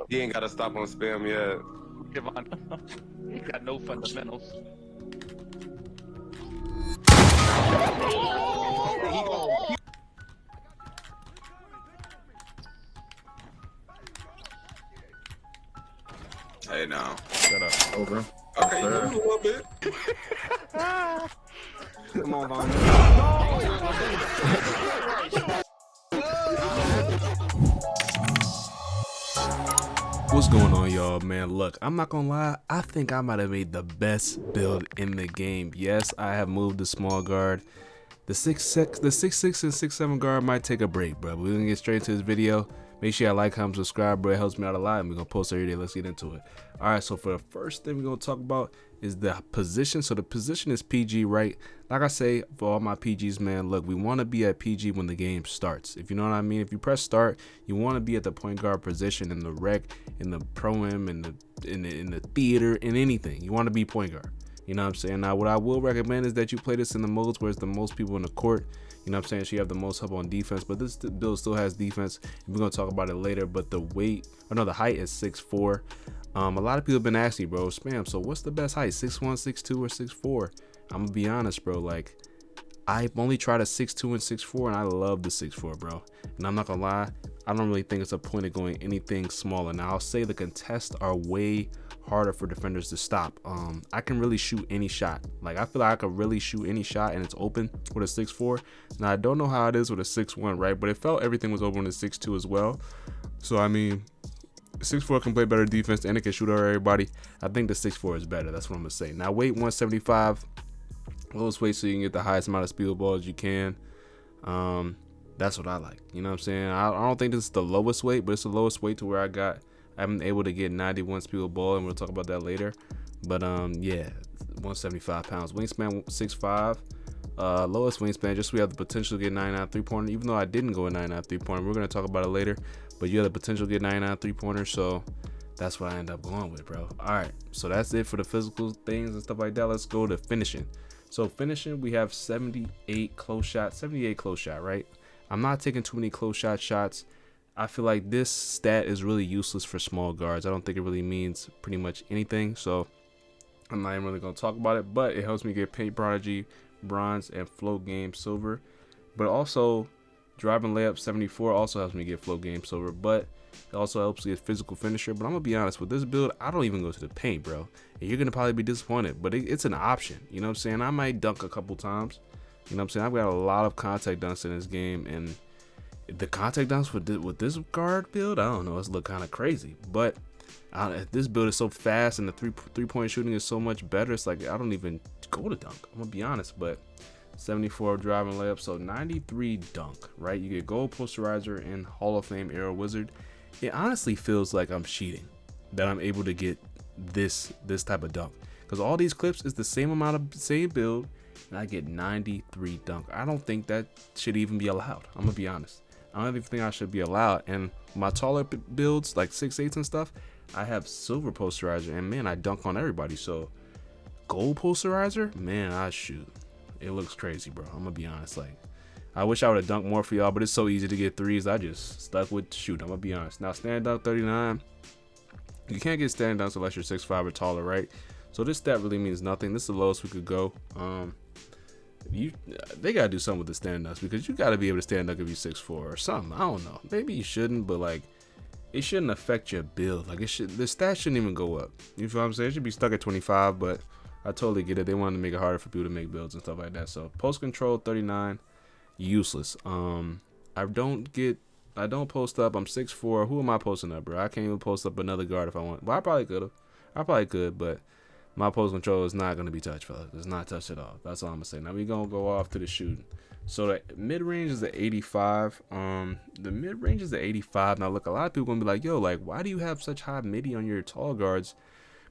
He ain't got to stop on spam yet. Javon, he got no fundamentals. Hey, now. Shut up. Over. Okay, you moved a little bit. Come on, Vaughn. What's going on, y'all, man? Look, I'm not gonna lie, I think I might have made the best build in the game. Yes, I have moved the small guard. The 6'6" and 6'7" guard might take a break, bro. But we're gonna get straight into this video. Make sure y'all like, comment, subscribe, bro. It helps me out a lot, and we're gonna post every day. Let's get into it. Alright, so for the first thing we're gonna talk about is the position. So the position is PG, right? Like I say, for all my PGs, man, look, we want to be at PG when the game starts. If you know what I mean. If you press start, you want to be at the point guard position in the rec, in the pro-am, in the theater, in anything. You want to be point guard. You know what I'm saying? Now, what I will recommend is that you play this in the modes where it's the most people in the court. You know what I'm saying? So you have the most help on defense, but this build still has defense. We're going to talk about it later, but the height is 6'4". A lot of people have been asking, bro, Spam, so what's the best height? 6'1", 6'2", or 6'4"? I'm going to be honest, bro. Like, I've only tried a 6'2" and 6'4", and I love the 6'4", bro. And I'm not going to lie, I don't really think it's a point of going anything smaller. Now, I'll say the contests are way harder for defenders to stop. I can really shoot any shot. Like, I feel like I could really shoot any shot and it's open with a 6'4". Now, I don't know how it is with a 6'1", right? But it felt everything was open with a 6'2" as well. So, I mean, 6'4" can play better defense and it can shoot over everybody. I think the 6'4" is better. That's what I'm gonna say. Now, weight 175, lowest weight so you can get the highest amount of speed ball as you can. That's what I like. You know what I'm saying? I don't think this is the lowest weight, but it's the lowest weight to where I'm able to get 91 speed ball, and we'll talk about that later. But yeah, 175 pounds. Wingspan 6'5". Lowest wingspan, just so we have the potential to get 99 3-pointer. Even though I didn't go a 99 3-pointer, we're gonna talk about it later. But you have the potential to get 99 3-pointer, so that's what I end up going with, bro. All right, so that's it for the physical things and stuff like that. Let's go to finishing. So finishing, we have 78 close shot, right? I'm not taking too many close shots. I feel like this stat is really useless for small guards. I don't think it really means pretty much anything, so I'm not even really gonna talk about it. But it helps me get paint prodigy, bronze, and float game silver. But also driving layup 74 also helps me get float game silver, but it also helps get physical finisher. But I'm gonna be honest, with this build, I don't even go to the paint, bro. And you're gonna probably be disappointed, but it's an option. You know what I'm saying? I might dunk a couple times. You know what I'm saying? I've got a lot of contact dunks in this game, and the contact dunks with this guard build, I don't know, it's look kind of crazy. But this build is so fast, and the three-point shooting is so much better. It's like I don't even go to dunk. I'm gonna be honest, but 74 driving layup, so 93 dunk, right? You get gold posterizer and Hall of Fame Arrow Wizard. It honestly feels like I'm cheating that I'm able to get this type of dunk, because all these clips is the same amount of same build, and I get 93 dunk. I don't think that should even be allowed. I'm gonna be honest. I don't even think I should be allowed. And my taller builds, like 6'8" and stuff, I have silver posterizer, and man, I dunk on everybody. So gold posterizer, man, I shoot. It looks crazy, bro. I'm gonna be honest. Like, I wish I would have dunked more for y'all, but it's so easy to get threes. I just stuck with shoot. I'm gonna be honest. Now, stand dunk 39. You can't get stand dunks unless you're 6'5" or taller, right? So this stat really means nothing. This is the lowest we could go. They gotta do something with the stand dunks, because you gotta be able to stand dunk if you're 6'4" or something. I don't know. Maybe you shouldn't, but like, it shouldn't affect your build. Like, the stat shouldn't even go up. You feel what I'm saying? It should be stuck at 25, but I totally get it. They wanted to make it harder for people to make builds and stuff like that. So post control 39, useless. I don't post up. I'm 6'4". Who am I posting up, bro? I can't even post up another guard if I want. Well, I probably could have. I probably could, but my post control is not going to be touched, fellas. It's not touched at all. That's all I'm going to say. Now we're going to go off to the shooting. So the mid-range is at 85. The mid-range is at 85. Now, look, a lot of people going to be like, yo, like, why do you have such high midi on your tall guards,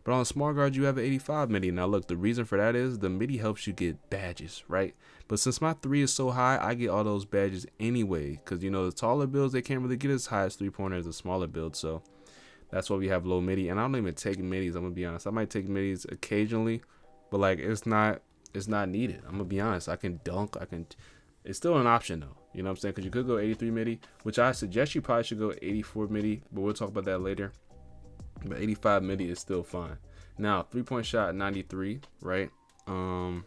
but on the small guards, you have an 85 midi? Now, look, the reason for that is the midi helps you get badges, right? But since my 3 is so high, I get all those badges anyway, because, you know, the taller builds, they can't really get as high as three-pointer as the smaller build. So that's why we have low midi. And I don't even take midis. I'm gonna be honest. I might take midis occasionally, but like it's not needed. I'm gonna be honest. I can dunk. It's still an option though. You know what I'm saying? Because you could go 83 midi, which I suggest you probably should go 84 midi, but we'll talk about that later. but 85 midi is still fine. Now 3-point shot 93, right? I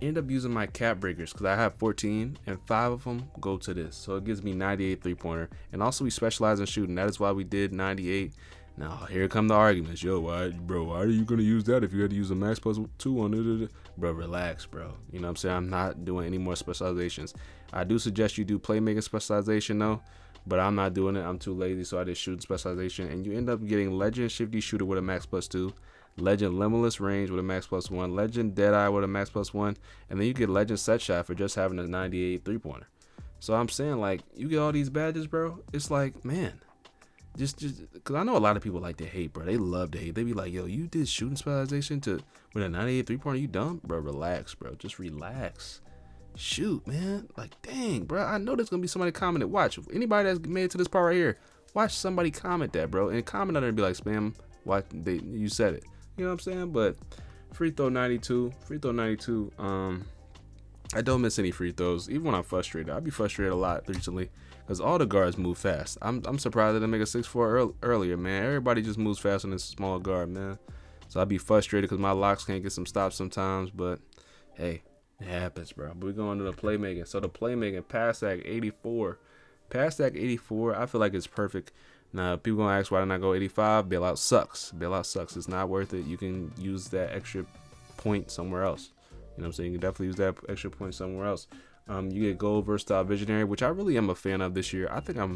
end up using my cap breakers because I have 14 and 5 of them go to this, so it gives me 98 3-pointer. And also we specialize in shooting. That is why we did 98. Now here come the arguments. Yo, why are you gonna use that if you had to use a max plus 2 on it? Bro, relax, bro. You know what I'm saying? I'm not doing any more specializations. I do suggest you do playmaking specialization though, but I'm not doing it. I'm too lazy, so I did shooting specialization. And you end up getting legend shifty shooter with a max plus 2. Legend limitless range with a max plus 1, legend deadeye with a max plus 1, and then you get legend set shot for just having a 98 3-pointer. So I'm saying, like, you get all these badges, bro. It's like, man, just because I know a lot of people like to hate, bro. They love to hate. They be like, yo, you did shooting specialization with a 98 3-pointer, you dumb, bro. Relax, bro. Just relax. Shoot, man. Like, dang, bro. I know there's gonna be somebody commented. Watch, anybody that's made it to this part right here, watch somebody comment that, bro, and comment on it and be like, spam. Watch, you said it. You know what I'm saying? But free throw 92. I don't miss any free throws. Even when I'm frustrated, I'll be frustrated a lot recently because all the guards move fast. I'm surprised they didn't make a 6'4" earlier, man. Everybody just moves fast on this small guard, man. So I'd be frustrated because my locks can't get some stops sometimes. But hey, it happens, bro. But we're going to the playmaking. So the playmaking, pass act 84. Pass act 84, I feel like it's perfect. Now, people gonna ask why didn't I go 85? Bailout sucks. Bailout sucks. It's not worth it. You can use that extra point somewhere else. You know what I'm saying? You can definitely use that extra point somewhere else. You get gold versatile visionary, which I really am a fan of this year. I think that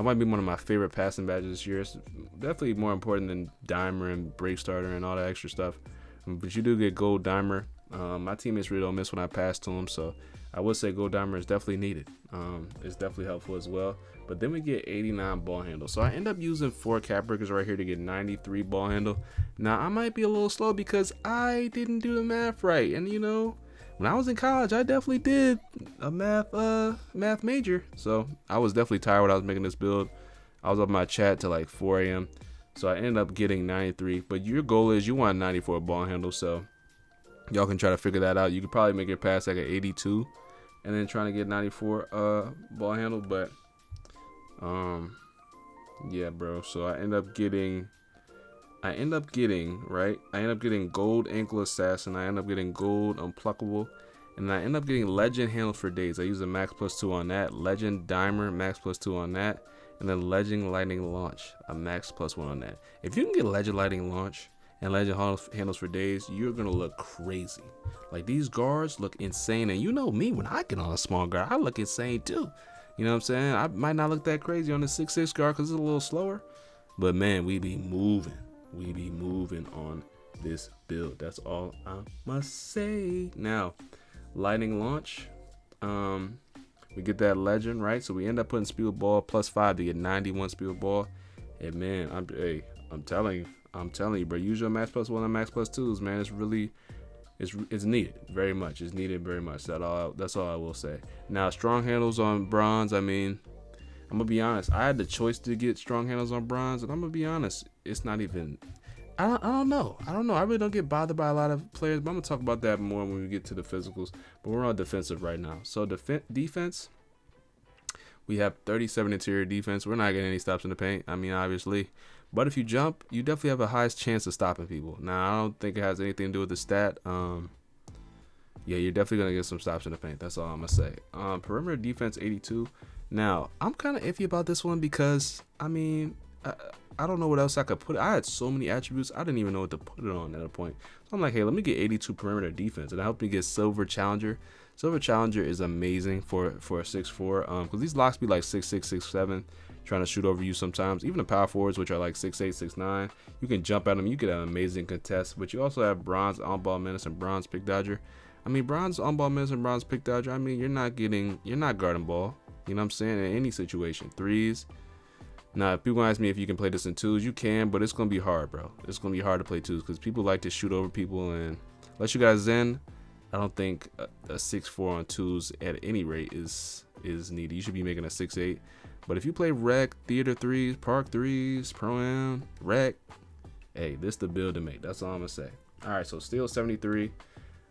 might be one of my favorite passing badges this year. It's definitely more important than dimer and break starter and all that extra stuff. But you do get gold dimer. My teammates really don't miss when I pass to them, so I would say gold dimer is definitely needed. It's definitely helpful as well. But then we get 89 ball handle. So I end up using 4 cap breakers right here to get 93 ball handle. Now I might be a little slow because I didn't do the math right. And you know, when I was in college, I definitely did a math major. So I was definitely tired when I was making this build. I was up in my chat till like 4 a.m. So I ended up getting 93. But your goal is you want 94 ball handle. So y'all can try to figure that out. You could probably make it past like an 82 and then trying to get 94 ball handle. But yeah, bro. So I end up getting gold ankle assassin. I end up getting gold unpluckable, and I end up getting legend handle for days. I use a max plus 2 on that, legend dimer max plus 2 on that, and then legend lightning launch a max plus 1 on that. If you can get legend lightning launch and legend handles for days, you're gonna look crazy. Like, these guards look insane, and you know me, when I get on a small guard, I look insane too. You know what I'm saying? I might not look that crazy on the 6'6" guard because it's a little slower. But man, we be moving. We be moving on this build. That's all I must say. Now, lightning launch. We get that legend, right? So we end up putting speed ball plus 5 to get 91 speed ball. And man, I'm telling you, bro. Use your max plus 1 and max plus 2s, man. It's really it's needed very much. It's needed very much. That's all I will say. Now, strong handles on bronze. I mean, I'm gonna be honest. I had the choice to get strong handles on bronze, and I'm gonna be honest. It's not even. I don't know. I really don't get bothered by a lot of players, but I'm gonna talk about that more when we get to the physicals. But we're on defensive right now. So defense. We have 37 interior defense. We're not getting any stops in the paint. I mean, obviously. But if you jump, you definitely have a highest chance of stopping people. Now, I don't think it has anything to do with the stat. Yeah, you're definitely going to get some stops in the paint. That's all I'm going to say. Perimeter defense, 82. Now, I'm kind of iffy about this one because, I mean, I don't know what else I could put. I had so many attributes, I didn't even know what to put it on at a point. So I'm like, hey, let me get 82 perimeter defense. And it helped me get Silver Challenger. Silver Challenger is amazing for a 6'4", because these locks be like 6'6", 6'7", trying to shoot over you sometimes. Even the power forwards, which are like 6'8", 6'9", you can jump at them. You get an amazing contest. But you also have bronze on-ball menace and bronze pick dodger. I mean, bronze on-ball menace and bronze pick dodger, I mean, you're not guarding ball. You know what I'm saying? In any situation. Threes. Now, if people ask me if you can play this in twos, you can, but it's going to be hard, bro. It's going to be hard to play twos because people like to shoot over people. And unless you guys Zen, I don't think a 6'4" on twos at any rate is needed. You should be making a 6'8". But if you play rec, theater threes, park threes, pro-am, rec, hey, this the build to make. That's all I'm going to say. All right, so steal 73.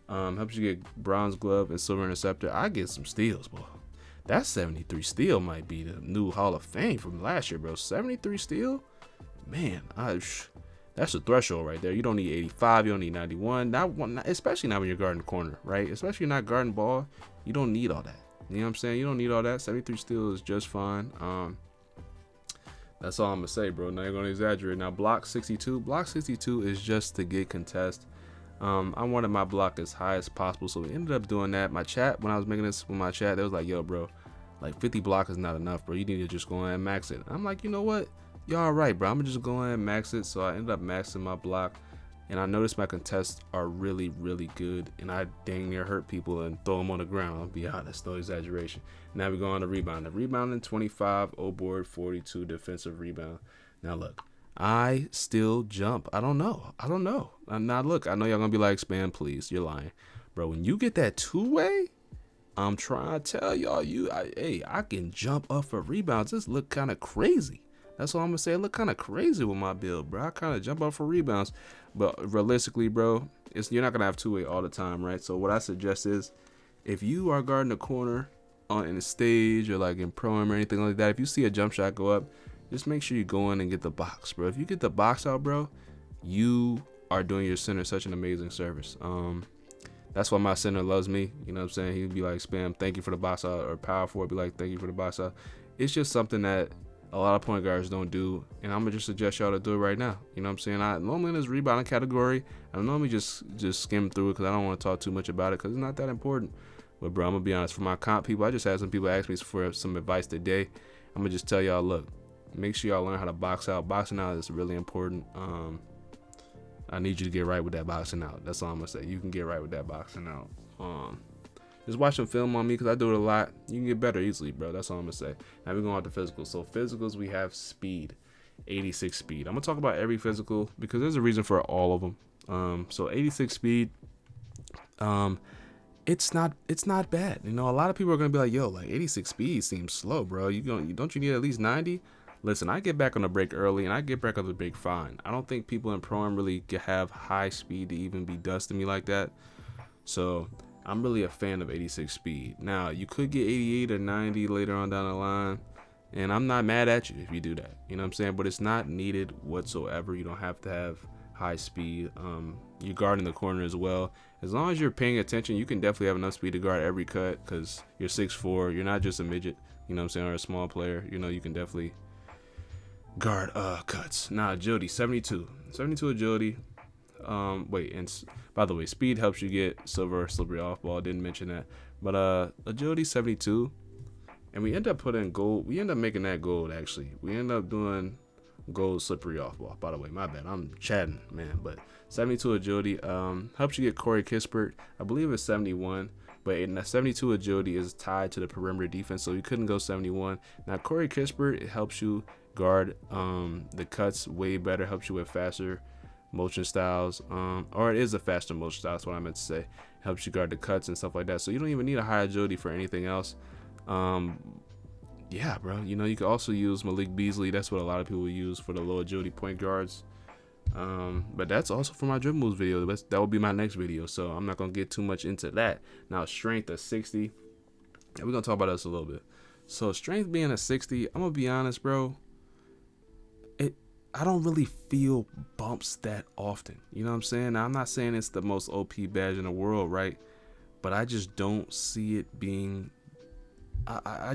Helps you get bronze glove and silver interceptor. I get some steals, boy. That 73 steal might be the new Hall of Fame from last year, bro. 73 steal? man, that's the threshold right there. You don't need 85, you don't need 91, especially not when you're guarding the corner, right? Especially you're not guarding ball, you don't need all that. You know what I'm saying? You don't need all that. 73 steal is just fine. That's all I'm gonna say, bro. Not gonna exaggerate. Now, block 62. Block 62 is just to get contest. I wanted my block as high as possible, so we ended up doing that. My chat, when I was making this with my chat, they was like, yo, bro, like 50 block is not enough, bro. You need to just go ahead and max it. I'm like, you know what? Y'all right, bro. I'm gonna just go ahead and max it. So I ended up maxing my block, and I noticed my contests are really, really good, and I dang near hurt people and throw them on the ground. I'll be honest, no exaggeration. Now we go on to rebounding. Rebounding 25, O board 42, defensive rebound. Now look, I still jump. I don't know. Now look, I know y'all gonna be like, Spam, please, you're lying, bro. When you get that two-way, I'm trying to tell y'all, I can jump up for rebounds. This look kind of crazy. That's all I'm gonna say. It look kind of crazy with my build, bro. I kind of jump up for rebounds, but realistically, bro, you're not gonna have two-way all the time, right? So what I suggest is, if you are guarding the corner in the stage or like in pro-am or anything like that, if you see a jump shot go up, just make sure you go in and get the box, bro. If you get the box out, bro, you are doing your center such an amazing service. That's why my center loves me. You know what I'm saying? He'd be like, Spam, thank you for the box out, or Power Forward be like, thank you for the box out. It's just something that a lot of point guards don't do, and I'm gonna just suggest y'all to do it right now. You know what I'm saying? I normally in this rebounding category, I normally just skim through it because I don't want to talk too much about it because it's not that important. But bro, I'm gonna be honest, for my comp people, I just had some people ask me for some advice today. I'm gonna just tell y'all, look, make sure y'all learn how to box out. Boxing out is really important. I need you to get right with that boxing out. That's all I'm gonna say. You can get right with that boxing out. Just watch some film on me because I do it a lot. You can get better easily, bro. That's all I'm gonna say. Now we're going on to physicals. So physicals, we have speed, 86 speed. I'm gonna talk about every physical because there's a reason for all of them. So 86 speed, it's not bad. You know, a lot of people are gonna be like, yo, like 86 speed seems slow, bro. Don't you need at least 90? Listen, I get back on the break early and I get back on the break fine. I don't think people in pro-am really have high speed to even be dusting me like that. So I'm really a fan of 86 speed. Now, you could get 88 or 90 later on down the line, and I'm not mad at you if you do that. You know what I'm saying? But it's not needed whatsoever. You don't have to have high speed. You're guarding the corner as well. As long as you're paying attention, you can definitely have enough speed to guard every cut because you're 6'4". You're not just a midget, you know what I'm saying, or a small player. You know, you can definitely guard cuts. Now, agility, 72. 72 agility. And by the way, speed helps you get silver, slippery off ball. Didn't mention that, but agility 72, and we end up putting gold. We end up making that gold. Actually, we end up doing gold slippery off ball. By the way, my bad. I'm chatting, man. But 72 agility helps you get Corey Kispert. I believe it's 71, but in 72 agility is tied to the perimeter defense, so you couldn't go 71. Now Corey Kispert, it helps you guard the cuts way better. Helps you with faster motion styles, or it is a faster motion style. That's what I meant to say. Helps you guard the cuts and stuff like that. So you don't even need a high agility for anything else. Yeah, bro. You know, you can also use Malik Beasley. That's what a lot of people use for the low agility point guards. But that's also for my dribble moves video. That will be my next video. So I'm not gonna get too much into that. Now, strength of 60. And we're gonna talk about this a little bit. So strength being a 60, I'm gonna be honest, bro. I don't really feel bumps that often. You know what I'm saying? Now, I'm not saying it's the most OP badge in the world, right? But I just don't see it being. I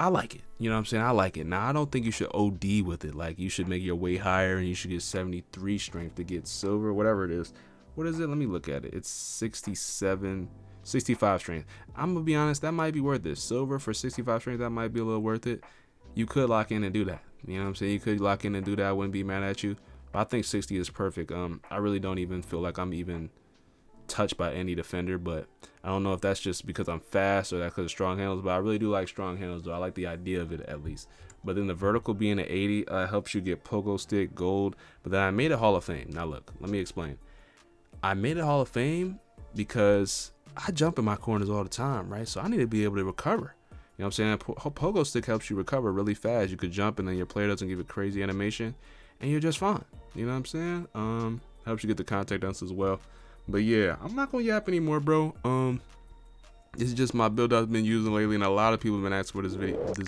like it. You know what I'm saying? I like it. Now, I don't think you should OD with it. Like, you should make your way higher and you should get 73 strength to get silver, whatever it is. What is it? Let me look at it. It's 65 strength. I'm going to be honest, that might be worth it. Silver for 65 strength, that might be a little worth it. You could lock in and do that. You know what I'm saying? You could lock in and do that. I wouldn't be mad at you. But I think 60 is perfect. I really don't even feel like I'm even touched by any defender. But I don't know if that's just because I'm fast or that's because of strong handles. But I really do like strong handles, though. I like the idea of it at least. But then the vertical being at 80 helps you get pogo stick, gold. But then I made it Hall of Fame. Now look, let me explain. I made it Hall of Fame because I jump in my corners all the time, right? So I need to be able to recover. You know what I'm saying? Pogo stick helps you recover really fast. You could jump and then your player doesn't give a crazy animation and you're just fine. You know what I'm saying? Helps you get the contact dance as well. But yeah, I'm not gonna yap anymore, bro. This is just my build I've been using lately, and a lot of people have been asking for this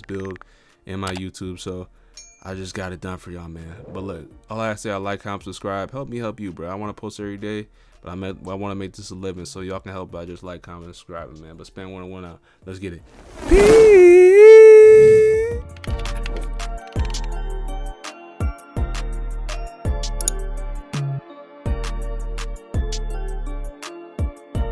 build in my YouTube. So I just got it done for y'all, man. But look, all I say, I like, comment, subscribe. Help me help you, bro. I want to post every day, but I want to make this a living, so y'all can help by just like, comment, subscribing, man. But Spam 101 out. Let's get it. Peace.